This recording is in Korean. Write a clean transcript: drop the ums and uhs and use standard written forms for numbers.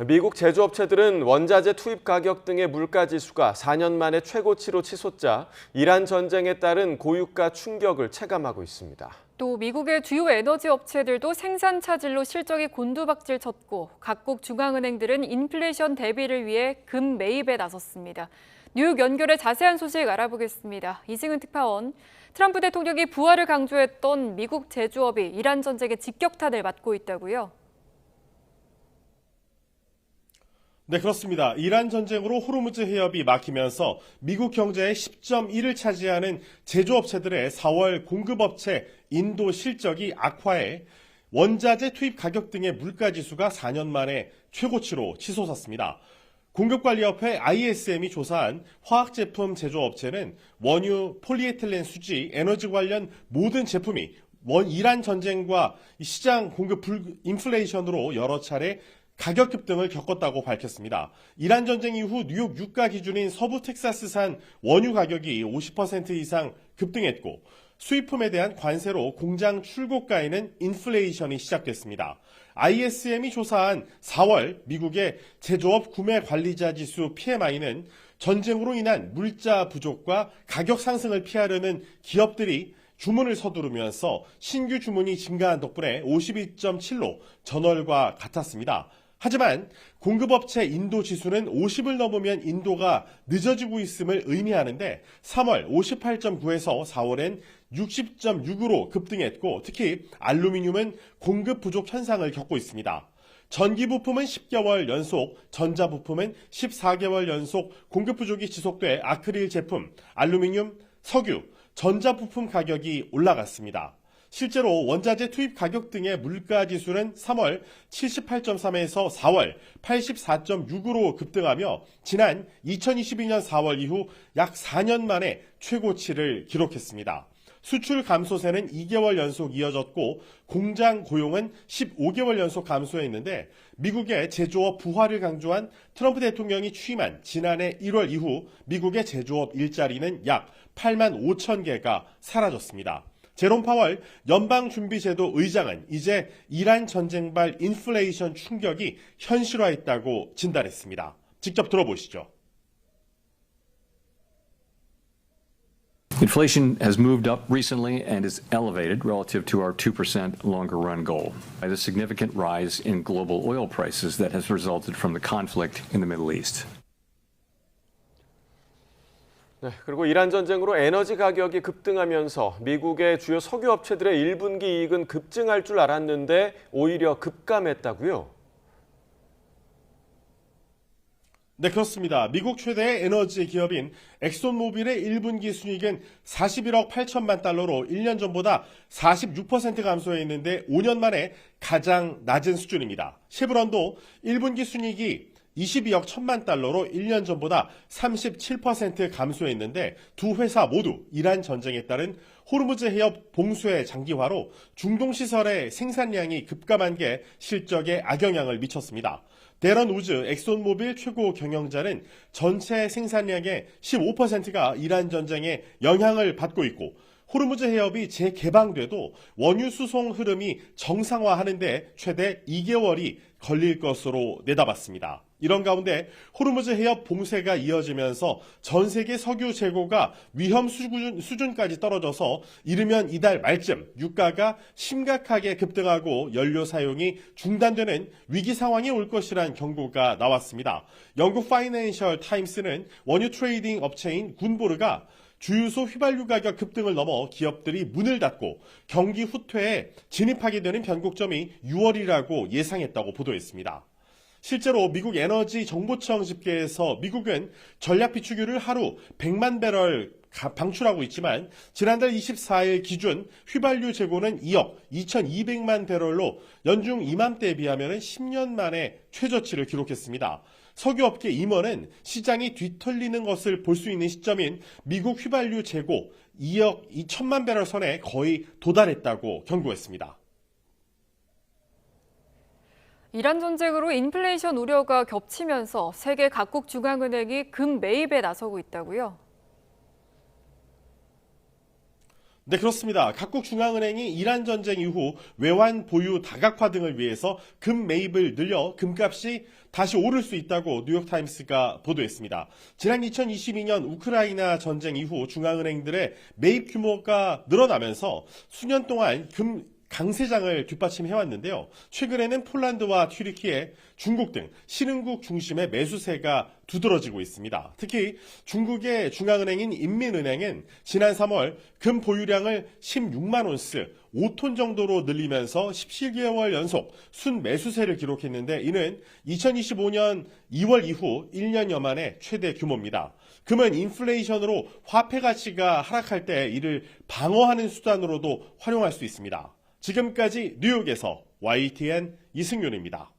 미국 제조업체들은 원자재 투입 가격 등의 물가 지수가 4년 만에 최고치로 치솟자 이란 전쟁에 따른 고유가 충격을 체감하고 있습니다. 또 미국의 주요 에너지 업체들도 생산 차질로 실적이 곤두박질 쳤고 각국 중앙은행들은 인플레이션 대비를 위해 금 매입에 나섰습니다. 뉴욕 연결의 자세한 소식 알아보겠습니다. 이승은 특파원, 트럼프 대통령이 부활을 강조했던 미국 제조업이 이란 전쟁의 직격탄을 맞고 있다고요? 네, 그렇습니다. 이란 전쟁으로 호르무즈 해협이 막히면서 미국 경제의 10.1을 차지하는 제조업체들의 4월 공급업체 인도 실적이 악화해 원자재 투입 가격 등의 물가지수가 4년 만에 최고치로 치솟았습니다. 공급관리협회 ISM이 조사한 화학제품 제조업체는 원유, 폴리에틸렌 수지, 에너지 관련 모든 제품이 이란 전쟁과 시장 공급 인플레이션으로 여러 차례 가격 급등을 겪었다고 밝혔습니다. 이란 전쟁 이후 뉴욕 유가 기준인 서부 텍사스산 원유 가격이 50% 이상 급등했고 수입품에 대한 관세로 공장 출고가에는 인플레이션이 시작됐습니다. ISM이 조사한 4월 미국의 제조업 구매 관리자 지수 PMI는 전쟁으로 인한 물자 부족과 가격 상승을 피하려는 기업들이 주문을 서두르면서 신규 주문이 증가한 덕분에 52.7로 전월과 같았습니다. 하지만 공급업체 인도 지수는 50을 넘으면 인도가 늦어지고 있음을 의미하는데 3월 58.9에서 4월엔 60.6으로 급등했고 특히 알루미늄은 공급 부족 현상을 겪고 있습니다. 전기 부품은 10개월 연속, 전자 부품은 14개월 연속 공급 부족이 지속돼 아크릴 제품, 알루미늄, 석유, 전자 부품 가격이 올라갔습니다. 실제로 원자재 투입 가격 등의 물가 지수는 3월 78.3에서 4월 84.6으로 급등하며 지난 2022년 4월 이후 약 4년 만에 최고치를 기록했습니다. 수출 감소세는 2개월 연속 이어졌고 공장 고용은 15개월 연속 감소했는데 미국의 제조업 부활을 강조한 트럼프 대통령이 취임한 지난해 1월 이후 미국의 제조업 일자리는 약 8만 5천 개가 사라졌습니다. 제롬 파월 연방준비제도 의장은 이제 이란 전쟁발 인플레이션 충격이 현실화했다고 진단했습니다. 직접 들어보시죠. Inflation has moved up recently and is elevated relative to our 2% longer run goal by the significant rise in global oil prices that has resulted from the conflict in the Middle East. 네, 그리고 이란 전쟁으로 에너지 가격이 급등하면서 미국의 주요 석유 업체들의 1분기 이익은 급증할 줄 알았는데 오히려 급감했다고요? 네, 그렇습니다. 미국 최대의 에너지 기업인 엑손모빌의 1분기 순이익은 41억 8천만 달러로 1년 전보다 46% 감소했는데 5년 만에 가장 낮은 수준입니다. 쉐브론도 1분기 순이익이 22억 1천만 달러로 1년 전보다 37% 감소했는데 두 회사 모두 이란 전쟁에 따른 호르무즈 해협 봉쇄 장기화로 중동 시설의 생산량이 급감한 게 실적에 악영향을 미쳤습니다. 데런 우즈 엑손모빌 최고 경영자는 전체 생산량의 15%가 이란 전쟁에 영향을 받고 있고 호르무즈 해협이 재개방돼도 원유 수송 흐름이 정상화하는데 최대 2개월이 걸릴 것으로 내다봤습니다. 이런 가운데 호르무즈 해협 봉쇄가 이어지면서 전 세계 석유 재고가 위험 수준까지 떨어져서 이르면 이달 말쯤 유가가 심각하게 급등하고 연료 사용이 중단되는 위기 상황이 올 것이란 경고가 나왔습니다. 영국 파이낸셜 타임스는 원유 트레이딩 업체인 군보르가 주유소 휘발유 가격 급등을 넘어 기업들이 문을 닫고 경기 후퇴에 진입하게 되는 변곡점이 6월이라고 예상했다고 보도했습니다. 실제로 미국 에너지 정보청 집계에서 미국은 전략 비축유를 하루 100만 배럴 방출하고 있지만 지난달 24일 기준 휘발유 재고는 2억 2,200만 배럴로 연중 이맘때에 비하면 10년 만에 최저치를 기록했습니다. 석유업계 임원은 시장이 뒤털리는 것을 볼 수 있는 시점인 미국 휘발유 재고 2억 2천만 배럴 선에 거의 도달했다고 경고했습니다. 이란 전쟁으로 인플레이션 우려가 겹치면서 세계 각국 중앙은행이 금 매입에 나서고 있다고요? 네, 그렇습니다. 각국 중앙은행이 이란 전쟁 이후 외환 보유 다각화 등을 위해서 금 매입을 늘려 금값이 다시 오를 수 있다고 뉴욕타임스가 보도했습니다. 지난 2022년 우크라이나 전쟁 이후 중앙은행들의 매입 규모가 늘어나면서 수년 동안 금 강세장을 뒷받침해왔는데요. 최근에는 폴란드와 튀르키예, 중국 등 신흥국 중심의 매수세가 두드러지고 있습니다. 특히 중국의 중앙은행인 인민은행은 지난 3월 금 보유량을 16만 온스, 5톤 정도로 늘리면서 17개월 연속 순매수세를 기록했는데 이는 2025년 2월 이후 1년여 만에 최대 규모입니다. 금은 인플레이션으로 화폐 가치가 하락할 때 이를 방어하는 수단으로도 활용할 수 있습니다. 지금까지 뉴욕에서 YTN 이승윤입니다.